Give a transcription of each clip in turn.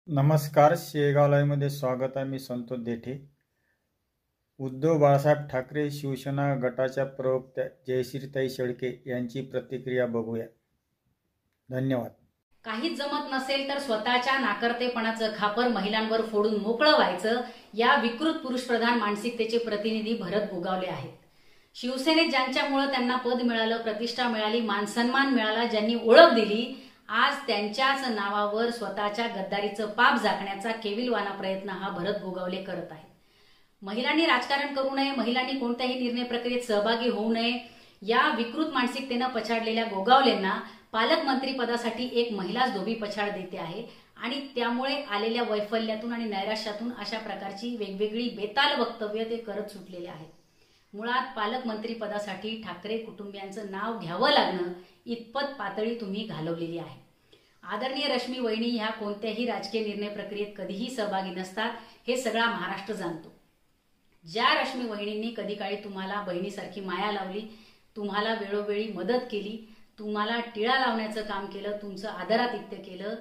नमस्कार. शेगाव लाईव्हमध्ये स्वागत आहे. मी संतोष देठे. उद्धव बाळासाहेब ठाकरे शिवसेना गटाच्या प्रवक्त्या जयश्रीताई शेळके यांची प्रतिक्रिया बघूया. धन्यवाद. काहीच जमत नसेल तर स्वतःच्या नाकर्तेपणाचं खापर महिलांवर फोडून मोकळं व्हायचं, या विकृत पुरुषप्रधान मानसिकतेचे प्रतिनिधी भरत गोगावले आहेत. शिवसेनेत ज्यांच्यामुळे त्यांना पद मिळालं, प्रतिष्ठा मिळाली, मानसन्मान मिळाला, ज्यांनी ओळख दिली, आज त्यांच्याच नावावर स्वतःच्या गद्दारीचं पाप झाकण्याचा केविलवाना प्रयत्न हा भरत गोगावले करत आहेत. महिलांनी राजकारण करू नये, महिलांनी कोणत्याही निर्णय प्रक्रियेत सहभागी होऊ नये, या विकृत मानसिकतेनं पछाडलेल्या गोगावलेंना पालकमंत्री पदासाठी एक महिलाच धोबी पछाड देते आहे आणि त्यामुळे आलेल्या वैफल्यातून आणि नैराश्यातून अशा प्रकारची वेगवेगळी बेताल वक्तव्य ते करत सुटलेले आहेत. मुळात पालकमंत्री पदासाठी ठाकरे कुटुंबियांचं नाव घ्यावं लागणं इतपत पातळी तुम्ही घालवलेली आहे. आदरणीय रश्मी वहिनी ह्या कोणत्याही राजकीय निर्णय प्रक्रियेत कधीही सहभागी नसतात, हे सगळा महाराष्ट्र जाणतो. ज्या रश्मी वहिनींनी कधी काळी तुम्हाला बहिणीसारखी माया लावली, तुम्हाला वेळोवेळी मदत केली, तुम्हाला टिळा लावण्याचं काम केलं, तुमचं आदरातिथ्य केलं,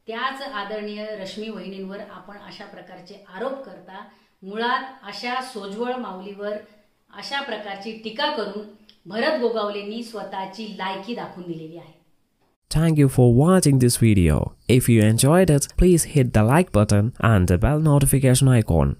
त्याच आदरणीय रश्मी वहिनींवर आपण अशा प्रकारचे आरोप करता. मुळात अशा सोज्वळ माऊलीवर अशा प्रकारची टीका करून भरत गोगावलेंनी स्वतःची लायकी दाखवून दिलेली आहे. Thank you for watching this video. If you enjoyed it, please hit the like button and the bell notification icon.